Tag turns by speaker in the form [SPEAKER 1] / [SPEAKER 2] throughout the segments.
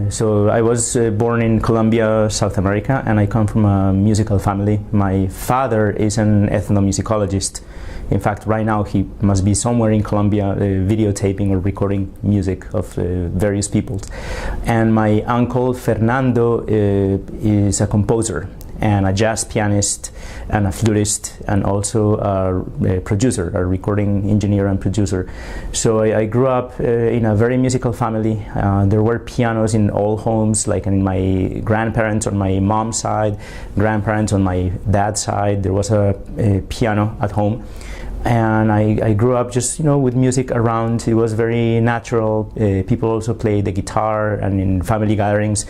[SPEAKER 1] So I was born in Colombia, South America, and I come from a musical family. My father is an ethnomusicologist. In fact, right now he must be somewhere in Colombia videotaping or recording music of various peoples. And my uncle Fernando is a composer and a jazz pianist and a flutist and also a producer, a recording engineer and producer. So I grew up in a very musical family. There were pianos in all homes, like in my grandparents on my mom's side, grandparents on my dad's side. There was a piano at home. And I grew up just, with music around. It was very natural. People also played the guitar, and in family gatherings,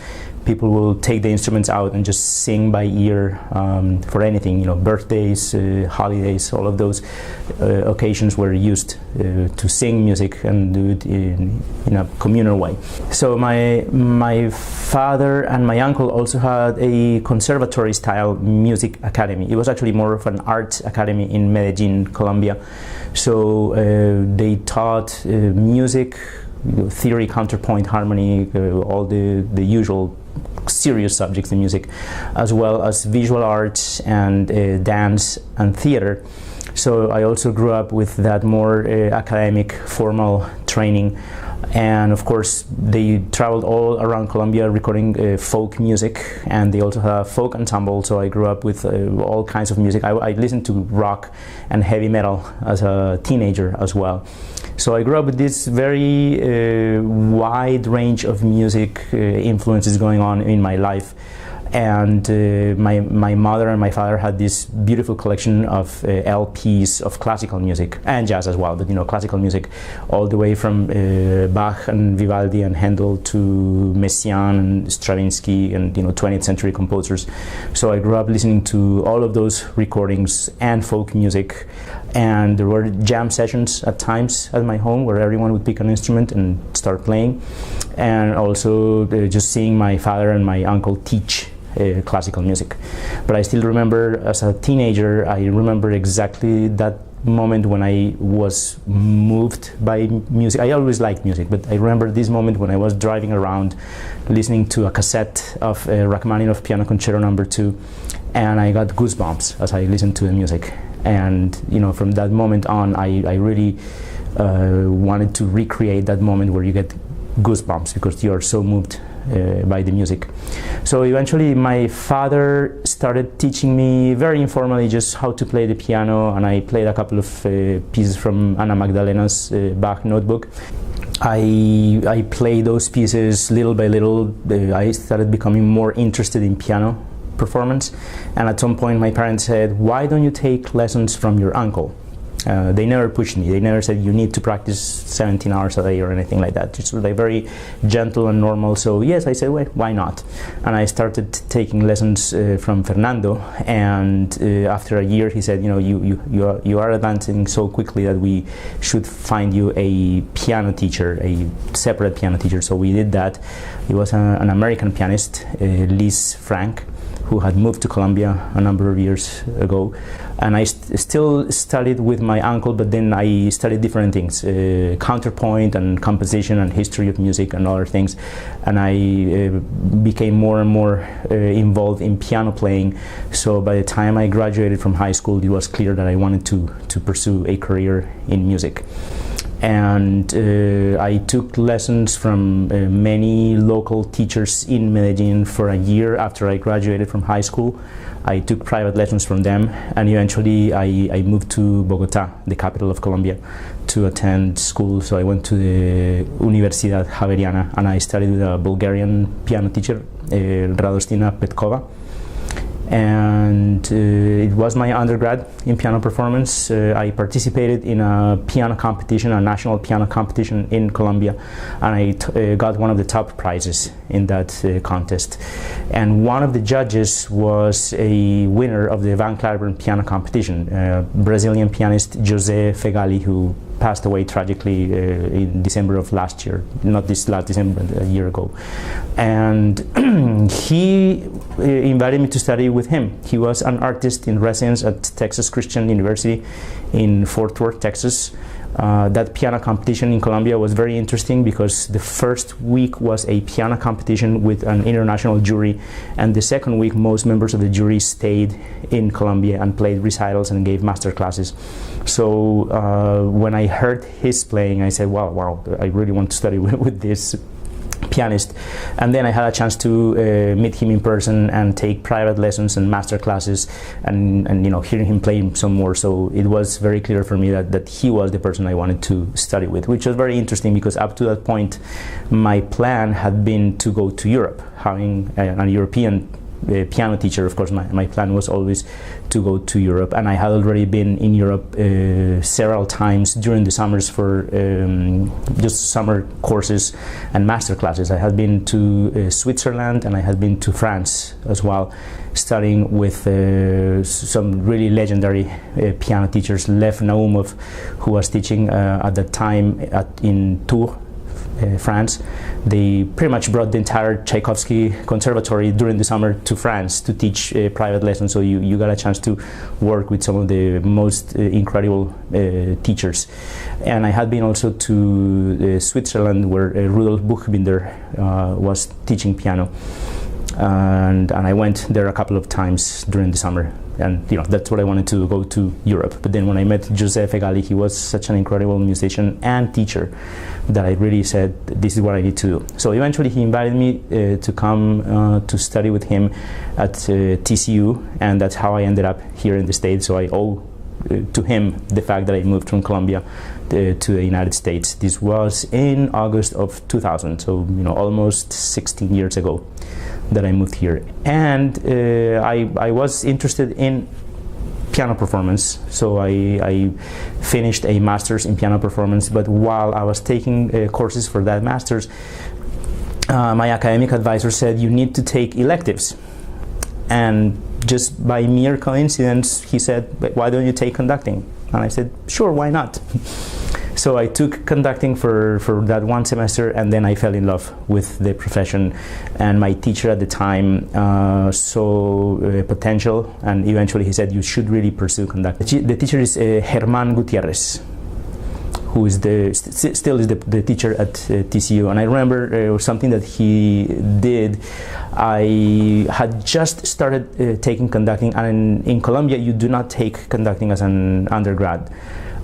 [SPEAKER 1] people will take the instruments out and just sing by ear for anything, birthdays, holidays, all of those occasions were used to sing music and do it in a communal way. So my father and my uncle also had a conservatory style music academy. It was actually more of an art academy in Medellin, Colombia. So they taught music, theory, counterpoint, harmony, all the usual serious subjects in music, as well as visual arts and dance and theater. So I also grew up with that more academic, formal training. And of course, they traveled all around Colombia recording folk music, and they also have a folk ensemble. So I grew up with all kinds of music. I listened to rock and heavy metal as a teenager as well. So I grew up with this very wide range of music influences going on in my life. And my mother and my father had this beautiful collection of LPs of classical music and jazz as well, but classical music all the way from Bach and Vivaldi and Handel to Messiaen and Stravinsky and 20th century composers. So I grew up listening to all of those recordings and folk music, and there were jam sessions at times at my home where everyone would pick an instrument and start playing, and also just seeing my father and my uncle teach classical music. But I still remember as a teenager, I remember exactly that moment when I was moved by music. I always liked music, but I remember this moment when I was driving around listening to a cassette of Rachmaninoff Piano Concerto No. 2, and I got goosebumps as I listened to the music. And from that moment on, I really wanted to recreate that moment where you get goosebumps because you are so moved by the music. So eventually my father started teaching me very informally just how to play the piano, and I played a couple of pieces from Ana Magdalena's Bach notebook. I played those pieces little by little. I started becoming more interested in piano performance, and at some point my parents said, "Why don't you take lessons from your uncle?" They never pushed me. They never said you need to practice 17 hours a day or anything like that. Just like very gentle and normal. So yes, I said, well, why not? And I started taking lessons from Fernando. And after a year, he said, you are advancing so quickly that we should find you a piano teacher, a separate piano teacher. So we did that. He was an American pianist, Liz Frank, who had moved to Colombia a number of years ago. And I still studied with my uncle, but then I studied different things, counterpoint and composition and history of music and other things. And I became more and more involved in piano playing. So by the time I graduated from high school, it was clear that I wanted to pursue a career in music. And I took lessons from many local teachers in Medellin for a year after I graduated from high school. I took private lessons from them, and eventually I moved to Bogotá, the capital of Colombia, to attend school. So I went to the Universidad Javeriana, and I studied with a Bulgarian piano teacher, Radostina Petkova. And it was my undergrad in piano performance. I participated in a piano competition, a national piano competition in Colombia, and I got one of the top prizes in that contest. And one of the judges was a winner of the Van Cliburn piano competition, Brazilian pianist José Fegali, who passed away tragically in December of last year, not this last December, but a year ago. And he invited me to study with him. He was an artist in residence at Texas Christian University in Fort Worth, Texas, That piano competition in Colombia was very interesting because the first week was a piano competition with an international jury, and the second week most members of the jury stayed in Colombia and played recitals and gave master classes. So when I heard his playing, I said, wow, I really want to study with this pianist. And then I had a chance to meet him in person and take private lessons and master classes, and hearing him play some more. So it was very clear for me that he was the person I wanted to study with, which was very interesting because up to that point my plan had been to go to Europe, having a European piano teacher. Of course, my plan was always to go to Europe, and I had already been in Europe several times during the summers for just summer courses and master classes. I had been to Switzerland, and I had been to France as well, studying with some really legendary piano teachers. Lev Naumov, who was teaching at that time in Tours, France. They pretty much brought the entire Tchaikovsky Conservatory during the summer to France to teach private lessons, so you got a chance to work with some of the most incredible teachers. And I had been also to Switzerland, where Rudolf Buchbinder was teaching piano, and I went there a couple of times during the summer. And that's what I wanted to go to Europe. But then when I met Giuseppe Galli, he was such an incredible musician and teacher that I really said, this is what I need to do. So eventually he invited me to come to study with him at TCU, and that's how I ended up here in the States. So I owe to him the fact that I moved from Colombia to the United States. This was in August of 2000, so almost 16 years ago that I moved here. And I was interested in piano performance, so I finished a master's in piano performance. But while I was taking courses for that master's, my academic advisor said, you need to take electives. And just by mere coincidence, he said, why don't you take conducting? And I said, sure, why not? So I took conducting for that one semester, and then I fell in love with the profession. And my teacher at the time saw potential, and eventually he said, you should really pursue conducting. The teacher is Germán Gutiérrez, who is still is the teacher at TCU. And I remember something that he did. I had just started taking conducting, and in Colombia you do not take conducting as an undergrad.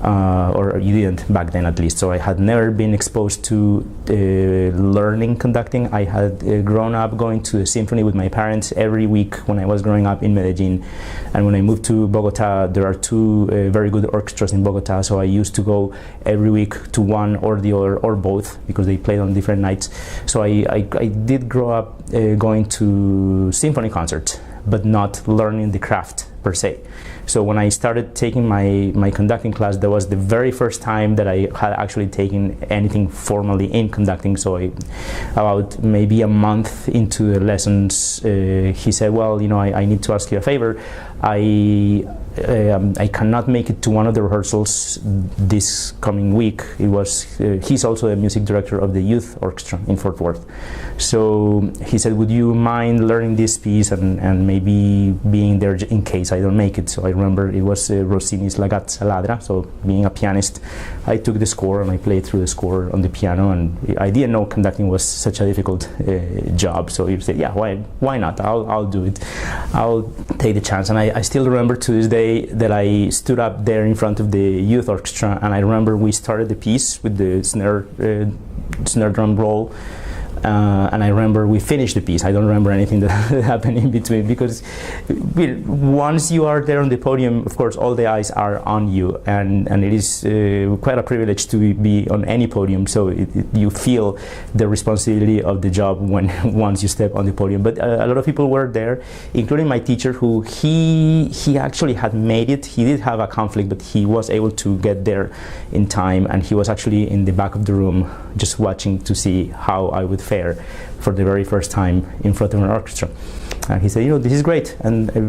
[SPEAKER 1] Or you didn't back then, at least. So I had never been exposed to learning conducting. I had grown up going to a symphony with my parents every week when I was growing up in Medellin. And when I moved to Bogotá, there are two very good orchestras in Bogotá, so I used to go every week to one or the other, or both, because they played on different nights. So I did grow up going to symphony concerts, but not learning the craft per se. So when I started taking my conducting class, that was the very first time that I had actually taken anything formally in conducting. So about maybe a month into the lessons, he said, well, I need to ask you a favor. I cannot make it to one of the rehearsals this coming week. He's also a music director of the youth orchestra in Fort Worth. So he said, would you mind learning this piece and maybe being there in case I don't make it? So I remember it was Rossini's La Gazza Ladra. So being a pianist, I took the score and I played through the score on the piano, and I didn't know conducting was such a difficult job. So he said, yeah, why not? I'll do it. I'll take the chance. And I still remember to this day that I stood up there in front of the youth orchestra, and I remember we started the piece with the snare drum roll. And I remember we finished the piece. I don't remember anything that happened in between, because once you are there on the podium, of course, all the eyes are on you, and it is quite a privilege to be on any podium. So you feel the responsibility of the job once you step on the podium. But a lot of people were there, including my teacher, who he actually had made it. He did have a conflict, but he was able to get there in time, and he was actually in the back of the room just watching to see how I would fare for the very first time in front of an orchestra. And he said, this is great. And a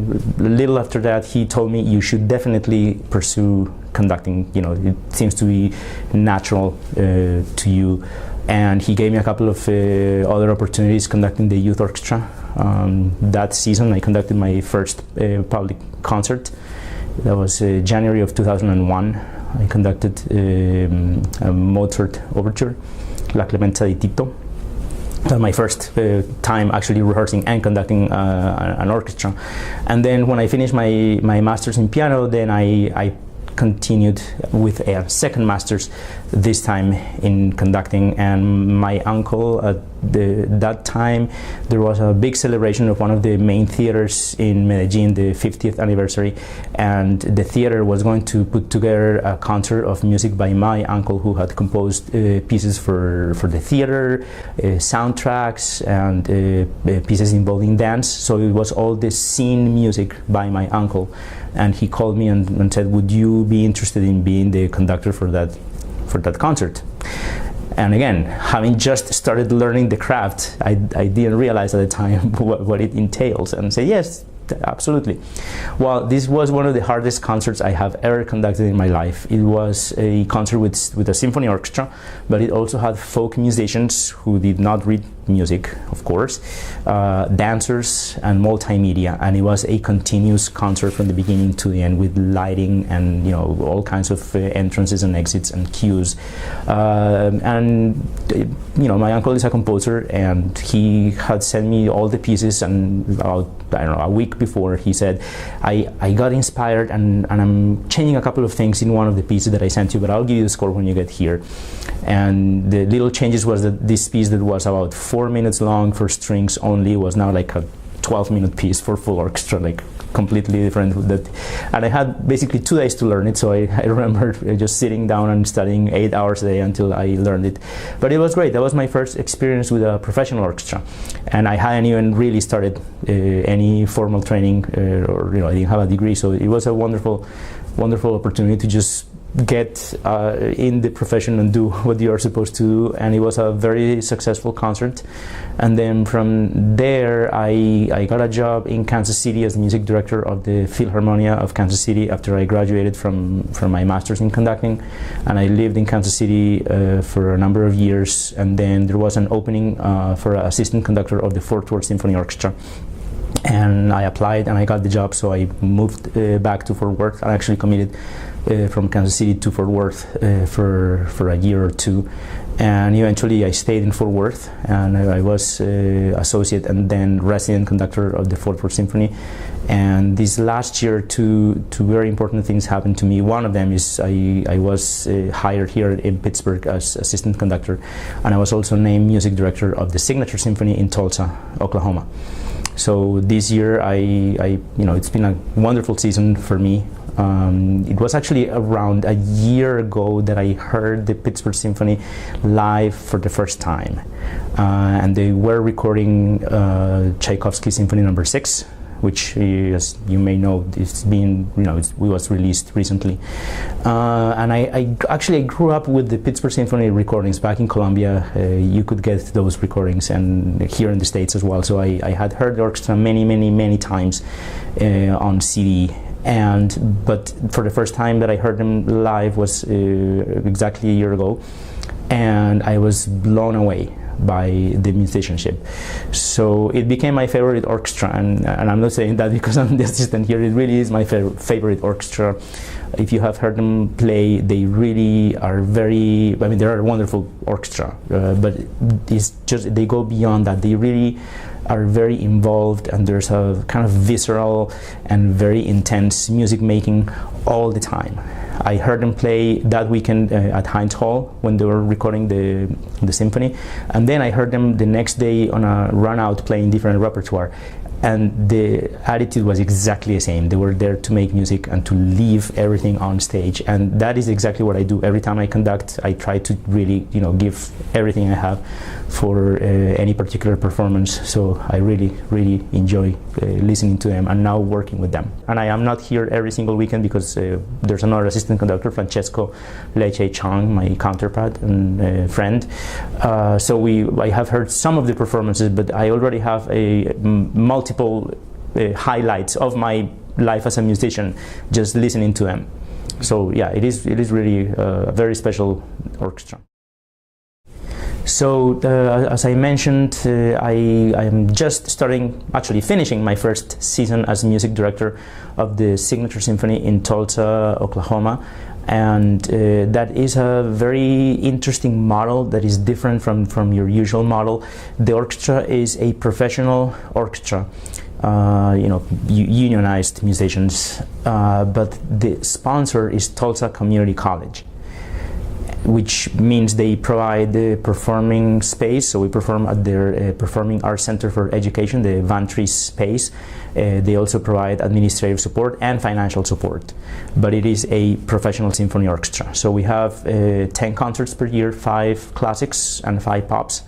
[SPEAKER 1] little after that, he told me, you should definitely pursue conducting. It seems to be natural to you. And he gave me a couple of other opportunities conducting the youth orchestra. That season, I conducted my first public concert. That was January of 2001. I conducted a Mozart overture, La Clemenza di Tito. My first time actually rehearsing and conducting an orchestra. And then when I finished my master's in piano, then I continued with a second master's, this time in conducting. And my uncle, at that time, there was a big celebration of one of the main theaters in Medellin, the 50th anniversary, and the theater was going to put together a concert of music by my uncle, who had composed pieces for the theater, soundtracks, and pieces involving dance. So it was all this scene music by my uncle, and he called me and said, would you be interested in being the conductor for that concert? And again, having just started learning the craft, I didn't realize at the time what it entails, and say yes, absolutely. Well, this was one of the hardest concerts I have ever conducted in my life. It was a concert with a symphony orchestra, but it also had folk musicians who did not read music, of course, dancers, and multimedia, and it was a continuous concert from the beginning to the end, with lighting and all kinds of entrances and exits and cues. And my uncle is a composer, and he had sent me all the pieces, and about, I don't know, a week before, he said, I got inspired, and I'm changing a couple of things in one of the pieces that I sent you, but I'll give you the score when you get here. And the little changes was that this piece that was about 4 minutes long for strings only was now like a 12-minute piece for full orchestra, like completely different. And I had basically 2 days to learn it, so I remember just sitting down and studying 8 hours a day until I learned it. But it was great. That was my first experience with a professional orchestra, and I hadn't even really started any formal training, or I didn't have a degree, so it was a wonderful opportunity to just get in the profession and do what you are supposed to do. And it was a very successful concert. And then from there, I got a job in Kansas City as the music director of the Philharmonia of Kansas City after I graduated from my master's in conducting. And I lived in Kansas City for a number of years. And then there was an opening for an assistant conductor of the Fort Worth Symphony Orchestra. And I applied and I got the job, so I moved back to Fort Worth. I actually committed from Kansas City to Fort Worth for a year or two, and eventually I stayed in Fort Worth, and I was associate and then resident conductor of the Fort Worth Symphony. And this last year, two very important things happened to me. One of them is I was hired here in Pittsburgh as assistant conductor, and I was also named music director of the Signature Symphony in Tulsa, Oklahoma. So this year, it's been a wonderful season for me. It was actually around a year ago that I heard the Pittsburgh Symphony live for the first time, and they were recording Tchaikovsky's Symphony No. 6, which, as you may know, it was released recently. And I actually grew up with the Pittsburgh Symphony recordings back in Colombia. You could get those recordings, and here in the States as well. So I had heard the orchestra many times on CD. But for the first time that I heard them live was exactly a year ago, and I was blown away by the musicianship. So it became my favorite orchestra, and I'm not saying that because I'm the assistant here. It really is my favorite orchestra. If you have heard them play, they really are they're a wonderful orchestra, but it's just, they go beyond that. They really are very involved, and there's a kind of visceral and very intense music making all the time. I heard them play that weekend at Heinz Hall when they were recording the symphony, and then I heard them the next day on a run out playing different repertoire, and the attitude was exactly the same. They were there to make music and to leave everything on stage, and that is exactly what I do. Every time I conduct, I try to really give everything I have for any particular performance. So I really enjoy listening to them and now working with them. And I am not here every single weekend because there's another assistant conductor, Francesco Leche Chang, my counterpart and friend. So I have heard some of the performances, but I already have multiple highlights of my life as a musician just listening to them. So yeah, it is really a very special orchestra. So as I mentioned, I am just actually finishing my first season as music director of the Signature Symphony in Tulsa, Oklahoma. And that is a very interesting model that is different from your usual model. The orchestra is a professional orchestra, unionized musicians, but the sponsor is Tulsa Community College, which means they provide the performing space. So we perform at their Performing Arts Center for Education, the Vantry space. They also provide administrative support and financial support. But it is a professional symphony orchestra. So we have 10 concerts per year, 5 classics and 5 pops.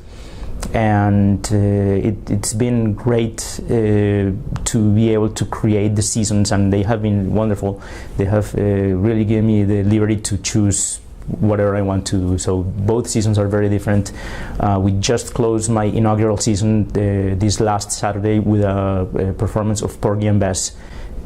[SPEAKER 1] And it's been great to be able to create the seasons, and they have been wonderful. They have really given me the liberty to choose whatever I want to do. So both seasons are very different. We just closed my inaugural season this last Saturday with a performance of Porgy and Bess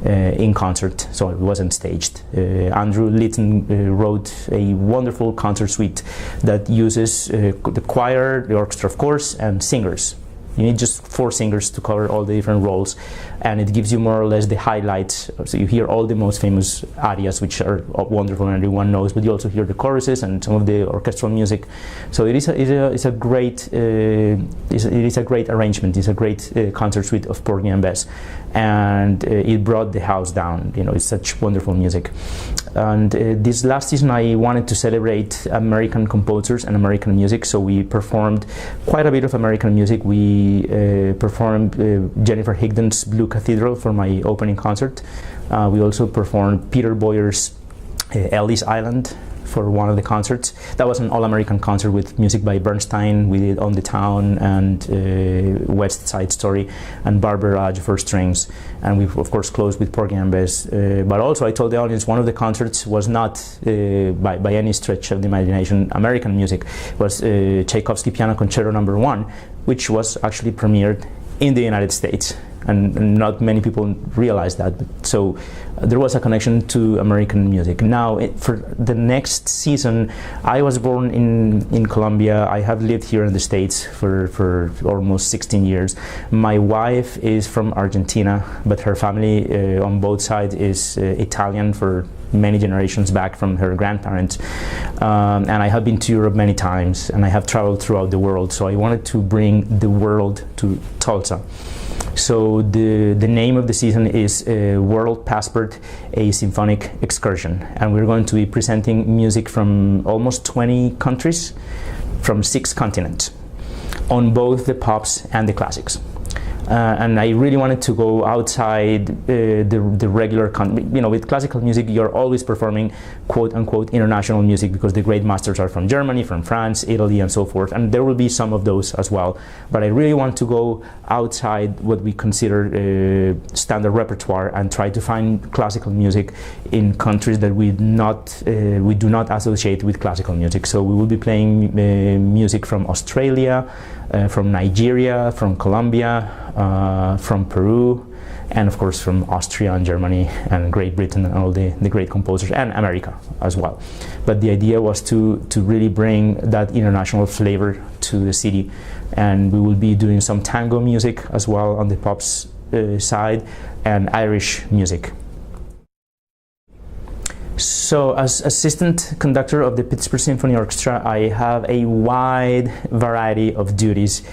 [SPEAKER 1] in concert, so it wasn't staged. Andrew Litton wrote a wonderful concert suite that uses the choir, the orchestra of course, and singers. You need just 4 singers to cover all the different roles, and it gives you more or less the highlights. So you hear all the most famous arias, which are wonderful and everyone knows, but you also hear the choruses and some of the orchestral music. So it is a great arrangement. It's a great concert suite of Porgy and Bess, and it brought the house down. It's such wonderful music. And this last season I wanted to celebrate American composers and American music, so we performed quite a bit of American music. We performed Jennifer Higdon's Blue Cathedral for my opening concert. We also performed Peter Boyer's Ellis Island for one of the concerts. That was an all-American concert with music by Bernstein. We did On the Town and West Side Story and Barbara Raj for strings. And we of course closed with Porgy and Bess. But also I told the audience one of the concerts was not by any stretch of the imagination American music. It was Tchaikovsky Piano Concerto No. 1, which was actually premiered in the United States. And not many people realize that. So there was a connection to American music. Now, for the next season, I was born in Colombia. I have lived here in the States for almost 16 years. My wife is from Argentina, but her family on both sides is Italian for many generations back from her grandparents. And I have been to Europe many times, and I have traveled throughout the world. So I wanted to bring the world to Tulsa. So the name of the season is World Passport, a Symphonic Excursion. And we're going to be presenting music from almost 20 countries, from 6 continents, on both the pops and the classics. And I really wanted to go outside the regular, with classical music, you're always performing quote-unquote international music because the great masters are from Germany, from France, Italy, and so forth. And there will be some of those as well. But I really want to go outside what we consider standard repertoire and try to find classical music in countries that we do not associate with classical music. So we will be playing music from Australia, from Nigeria, from Colombia, from Peru, and of course from Austria and Germany and Great Britain and all the great composers, and America as well. But the idea was to really bring that international flavor to the city, and we will be doing some tango music as well on the pops side, and Irish music. So as assistant conductor of the Pittsburgh Symphony Orchestra, I have a wide variety of duties.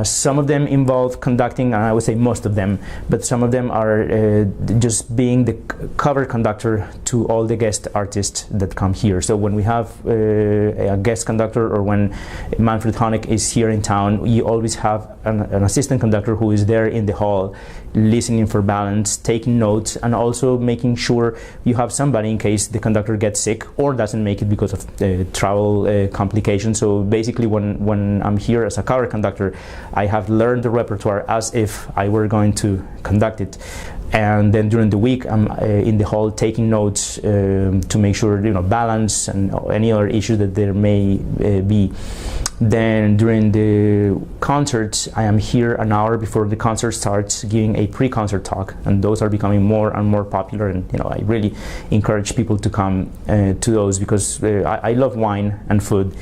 [SPEAKER 1] Some of them involve conducting, and I would say most of them, but some of them are just being the cover conductor to all the guest artists that come here. So when we have a guest conductor, or when Manfred Honeck is here in town, you always have an assistant conductor who is there in the hall, listening for balance, taking notes, and also making sure you have somebody in case the conductor gets sick or doesn't make it because of travel complications. So basically when I'm here as a cover conductor, I have learned the repertoire as if I were going to conduct it. And then during the week, I'm in the hall taking notes to make sure, balance and any other issues that there may be. Then during the concerts, I am here an hour before the concert starts giving a pre-concert talk, and those are becoming more and more popular. And I really encourage people to come to those because I love wine and food.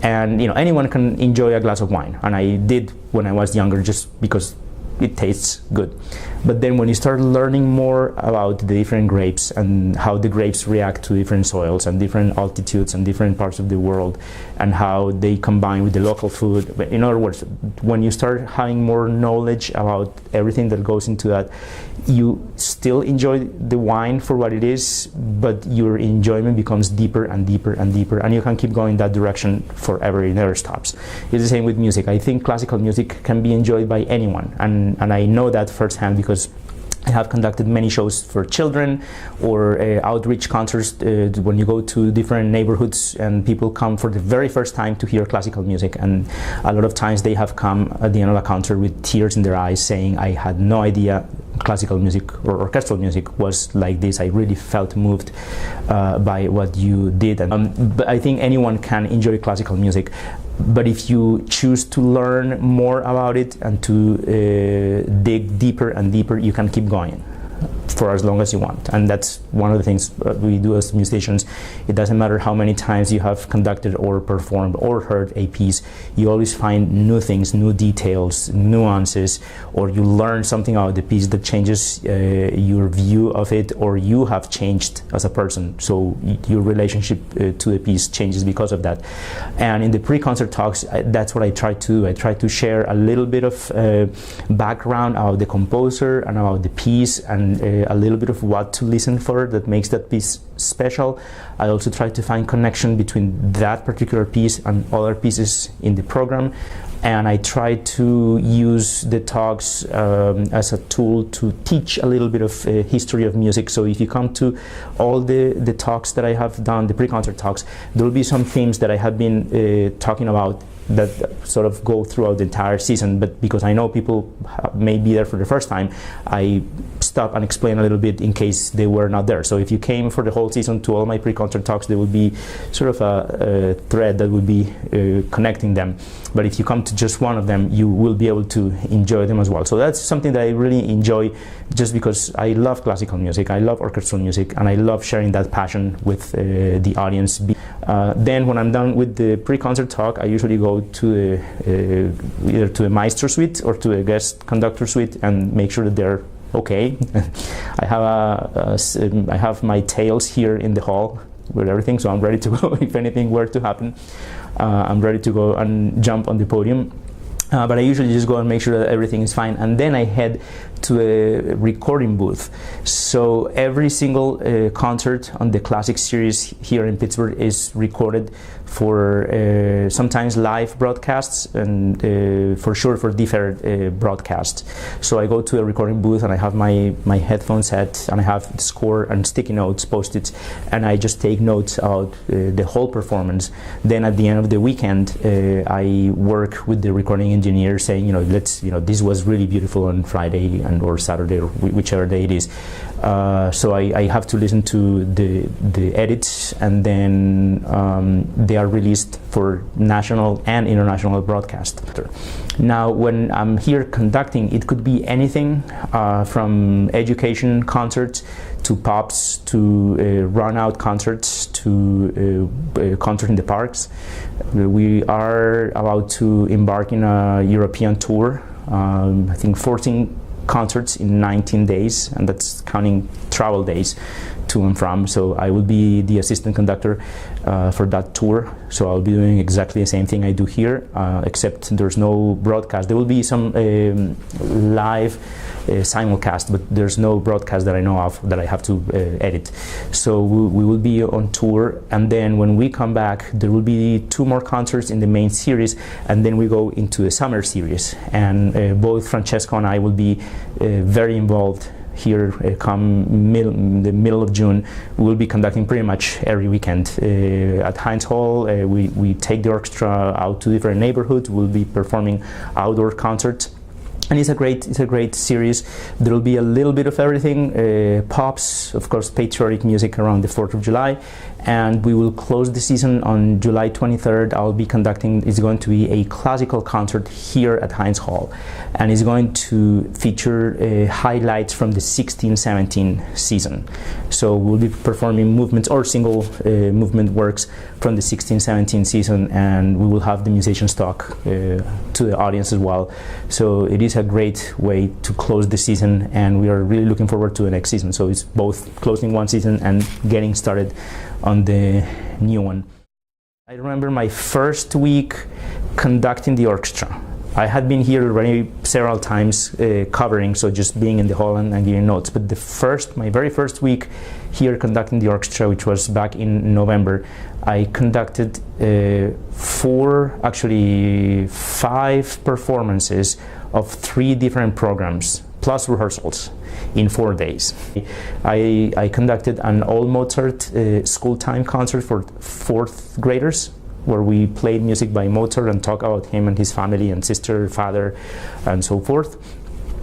[SPEAKER 1] And anyone can enjoy a glass of wine, and I did when I was younger, just because it tastes good. But then when you start learning more about the different grapes and how the grapes react to different soils and different altitudes and different parts of the world, and how they combine with the local food, in other words, when you start having more knowledge about everything that goes into that, you still enjoy the wine for what it is, but your enjoyment becomes deeper and deeper and deeper, and you can keep going that direction forever. It never stops. It's the same with music. I think classical music can be enjoyed by anyone, and I know that firsthand because I have conducted many shows for children or outreach concerts when you go to different neighborhoods and people come for the very first time to hear classical music, and a lot of times they have come at the end of a concert with tears in their eyes saying, I had no idea classical music or orchestral music was like this. I really felt moved by what you did. But I think anyone can enjoy classical music. But if you choose to learn more about it and to dig deeper and deeper, you can keep going for as long as you want. And that's one of the things we do as musicians. It doesn't matter how many times you have conducted or performed or heard a piece, you always find new things, new details, nuances, or you learn something about the piece that changes your view of it, or you have changed as a person, so your relationship to the piece changes because of that. And in the pre-concert talks, that's what I try to do. I try to share a little bit of background about the composer and about the piece, and a little bit of what to listen for that makes that piece special. I also try to find connection between that particular piece and other pieces in the program, and I try to use the talks as a tool to teach a little bit of history of music. So if you come to all the talks that I have done, the pre-concert talks, there will be some themes that I have been talking about that sort of go throughout the entire season, but because I know people may be there for the first time, I stop and explain a little bit in case they were not there. So if you came for the whole season to all my pre-concert talks, there would be sort of a thread that would be connecting them. But if you come to just one of them, you will be able to enjoy them as well. So that's something that I really enjoy, just because I love classical music, I love orchestral music, and I love sharing that passion with the audience. Then when I'm done with the pre-concert talk, I usually go to either to a Maestro suite or to a guest conductor suite and make sure that they're okay. I have my tails here in the hall with everything, so I'm ready to go if anything were to happen. I'm ready to go and jump on the podium. But I usually just go and make sure that everything is fine, and then I head to a recording booth. So every single concert on the classic series here in Pittsburgh is recorded for sometimes live broadcasts, and for sure for deferred broadcasts. So I go to a recording booth and I have my headphones set, and I have the score and sticky notes, post-its, and I just take notes about the whole performance. Then at the end of the weekend, I work with the recording engineer saying, this was really beautiful on Friday or Saturday or whichever day it is. So I have to listen to the edits, and then they are released for national and international broadcast. Now, when I'm here conducting, it could be anything from education concerts to pops to run-out concerts to concert in the parks. We are about to embark in a European tour. I think 14 concerts in 19 days, and that's counting travel days to and from. So I will be the assistant conductor for that tour. So I'll be doing exactly the same thing I do here, except there's no broadcast. There will be some live simulcast, but there's no broadcast that I know of that I have to edit. So we will be on tour, and then when we come back, there will be 2 more concerts in the main series, and then we go into a summer series. And both Francesco and I will be very involved here. Come the middle of June, we will be conducting pretty much every weekend at Heinz Hall. We take the orchestra out to different neighborhoods. We'll be performing outdoor concerts. And it's a great series. There will be a little bit of everything, pops, of course, patriotic music around the 4th of July, and we will close the season on July 23rd. I'll be conducting, it's going to be a classical concert here at Heinz Hall, and it's going to feature highlights from the 16-17 season. So we'll be performing movements or single movement works from the 16-17 season, and we will have the musicians talk to the audience as well. So it is a great way to close the season, and we are really looking forward to the next season. So it's both closing one season and getting started on the new one. I remember my first week conducting the orchestra. I had been here already several times covering, so just being in the hall and giving notes. But my very first week here conducting the orchestra, which was back in November, I conducted 5 performances of 3 different programs, plus rehearsals, in 4 days. I conducted an all Mozart school time concert for 4th graders, where we played music by Mozart and talked about him and his family and sister, father, and so forth,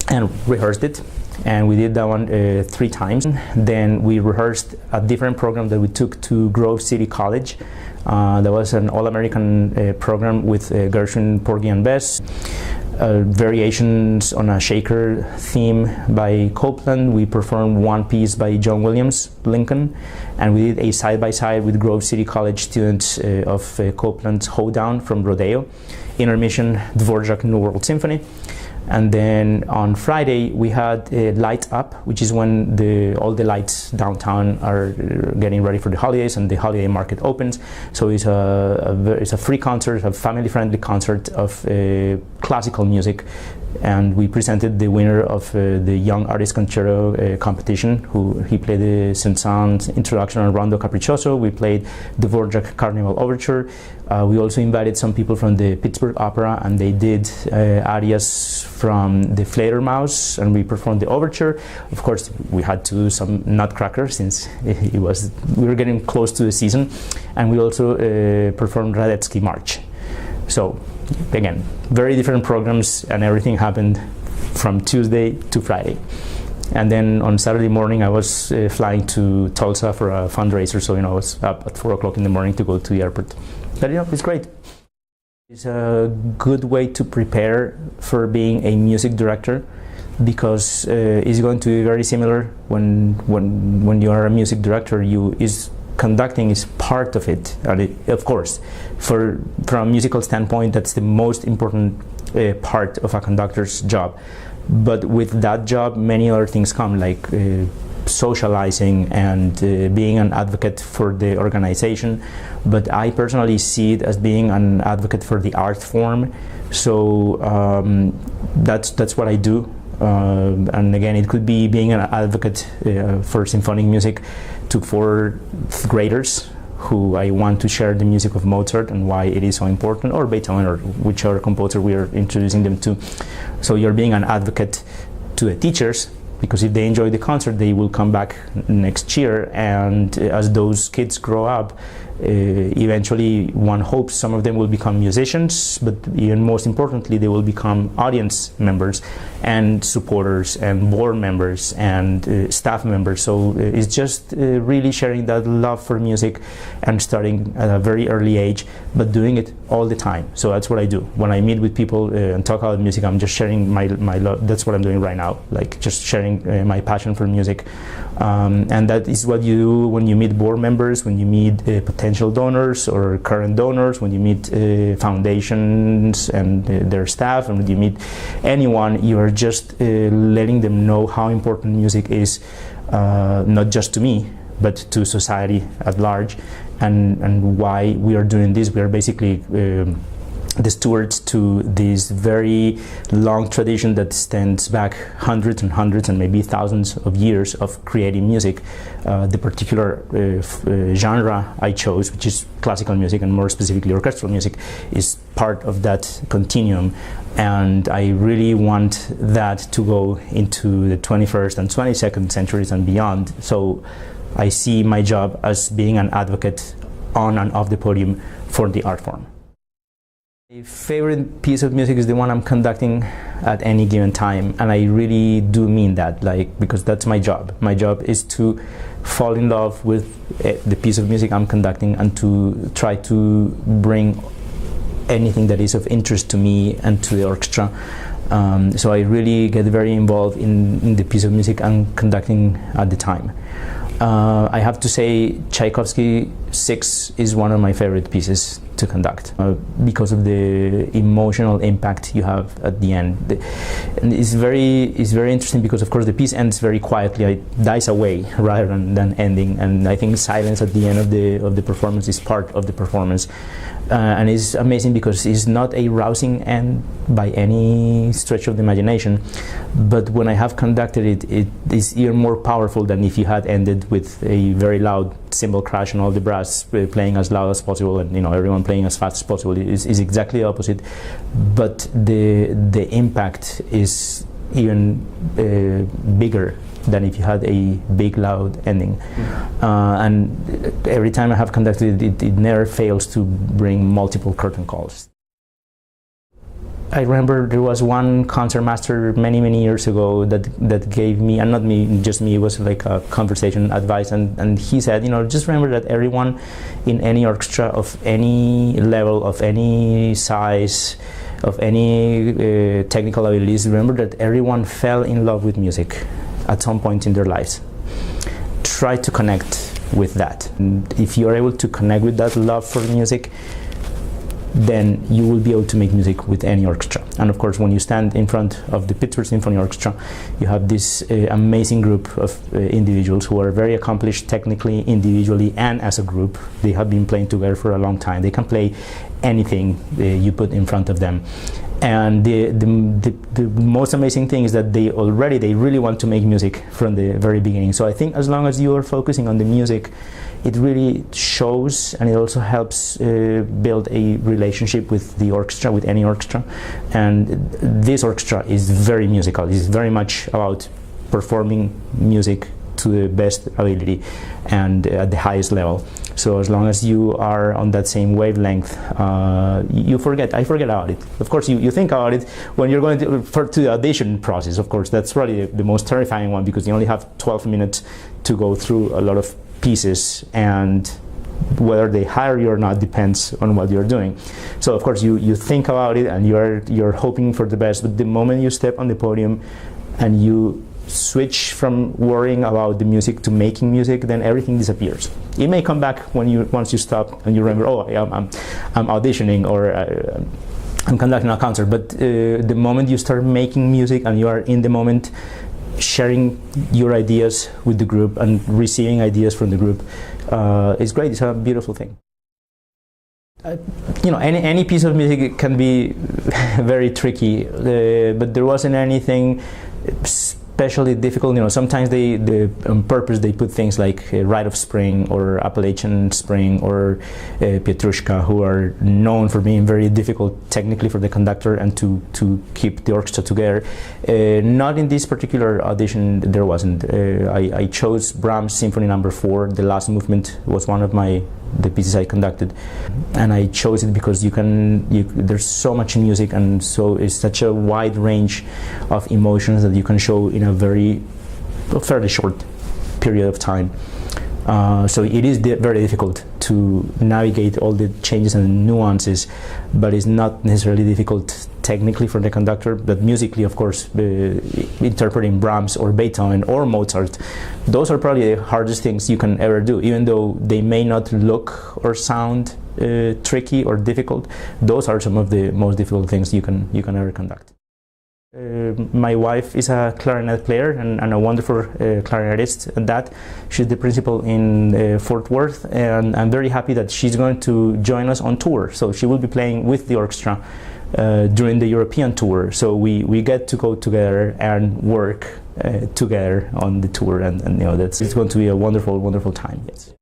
[SPEAKER 1] and rehearsed it. And we did that one 3 times. Then we rehearsed a different program that we took to Grove City College. That was an all-American program with Gershwin, Porgy and Bess. Variations on a shaker theme by Copeland. We performed one piece by John Williams, Lincoln, and we did a side-by-side with Grove City College students of Copeland's Hoedown from Rodeo. Intermission, Dvorak New World Symphony. And then on Friday we had Light Up, which is when all the lights downtown are getting ready for the holidays and the holiday market opens. So it's a free concert, a family-friendly concert of classical music, and we presented the winner of the Young Artist Concerto competition. He played the Saint-Saëns Introduction on Rondo Capriccioso. We played the Dvorak Carnival Overture. We also invited some people from the Pittsburgh Opera, and they did arias from the Fledermaus, and we performed the overture. Of course, we had to do some Nutcracker since we were getting close to the season, and we also performed Radetzky March. So again, very different programs, and everything happened from Tuesday to Friday. And then on Saturday morning I was flying to Tulsa for a fundraiser, so I was up at 4 o'clock in the morning to go to the airport. But it's great. It's a good way to prepare for being a music director, because it's going to be very similar when you are a music director. Conducting is part of it, and of course, from a musical standpoint, that's the most important part of a conductor's job. But with that job, many other things come, like socializing and being an advocate for the organization. But I personally see it as being an advocate for the art form. So that's what I do. And again, it could be being an advocate for symphonic music to 4th graders who I want to share the music of Mozart and why it is so important, or Beethoven, or whichever composer we are introducing them to. So you're being an advocate to the teachers, because if they enjoy the concert, they will come back next year, and as those kids grow up, eventually one hopes some of them will become musicians, but even most importantly, they will become audience members and supporters and board members and staff members. So it's just really sharing that love for music and starting at a very early age, but doing it all the time. So that's what I do. When I meet with people and talk about music, I'm just sharing my love. That's what I'm doing right now, like just sharing my passion for music. And that is what you do when you meet board members, when you meet potential donors or current donors, when you meet foundations and their staff, and when you meet anyone, you are just letting them know how important music is, not just to me, but to society at large, and why we are doing this. We are basically the stewards to this very long tradition that stands back hundreds and hundreds and maybe thousands of years of creating music. The particular genre I chose, which is classical music and more specifically orchestral music, is part of that continuum, and I really want that to go into the 21st and 22nd centuries and beyond. So I see my job as being an advocate on and off the podium for the art form. My favorite piece of music is the one I'm conducting at any given time, and I really do mean that, like, because that's my job. My job is to fall in love with the piece of music I'm conducting and to try to bring anything that is of interest to me and to the orchestra. So I really get very involved in the piece of music I'm conducting at the time. I have to say Tchaikovsky 6 is one of my favorite pieces to conduct because of the emotional impact you have at the end. And it's very interesting because, of course, the piece ends very quietly. It dies away rather than ending, and I think silence at the end of the performance is part of the performance. And it's amazing because it's not a rousing end by any stretch of the imagination, but when I have conducted it, it is even more powerful than if you had ended with a very loud cymbal crash and all the brass playing as loud as possible and everyone playing as fast as possible. It is exactly the opposite, but the impact is even bigger than if you had a big loud ending. And every time I have conducted it, it never fails to bring multiple curtain calls. I remember there was one concertmaster many years ago that gave me, and not me, just me, it was like a conversation advice, and he said, just remember that everyone in any orchestra of any level, of any size, of any technical abilities, remember that everyone fell in love with music at some point in their lives. Try to connect with that. And if you are able to connect with that love for music, then you will be able to make music with any orchestra. And of course, when you stand in front of the Pittsburgh Symphony Orchestra, you have this amazing group of individuals who are very accomplished technically, individually, and as a group. They have been playing together for a long time. They can play anything you put in front of them. And the most amazing thing is that they really want to make music from the very beginning. So I think as long as you are focusing on the music, it really shows, and it also helps build a relationship with the orchestra, with any orchestra. And this orchestra is very musical. It's very much about performing music to the best ability and at the highest level. So as long as you are on that same wavelength, I forget about it. Of course, you think about it when you're going to the audition process. Of course, that's probably the most terrifying one, because you only have 12 minutes to go through a lot of pieces, and whether they hire you or not depends on what you're doing. So of course you think about it and you're hoping for the best, but the moment you step on the podium and you switch from worrying about the music to making music, then everything disappears. It may come back once you stop and you remember, oh, I'm auditioning, or I'm conducting a concert, but the moment you start making music and you are in the moment, sharing your ideas with the group and receiving ideas from the group, is great. It's a beautiful thing. Any piece of music can be very tricky, but there wasn't anything especially difficult. Sometimes they on purpose they put things like Rite of Spring or Appalachian Spring or Pietrushka, who are known for being very difficult technically for the conductor and to keep the orchestra together. Not in this particular audition, there wasn't. I chose Brahms Symphony No. 4. The last movement was one of the pieces I conducted, and I chose it because there's so much music, and so it's such a wide range of emotions that you can show in a fairly short period of time. So it is very difficult to navigate all the changes and nuances, but it's not necessarily difficult technically for the conductor. But musically, of course, interpreting Brahms or Beethoven or Mozart, those are probably the hardest things you can ever do. Even though they may not look or sound tricky or difficult, those are some of the most difficult things you can ever conduct. My wife is a clarinet player and a wonderful clarinetist at that. She's the principal in Fort Worth, and I'm very happy that she's going to join us on tour. So she will be playing with the orchestra during the European tour. So we get to go together and work together on the tour, and it's going to be a wonderful time. Yes.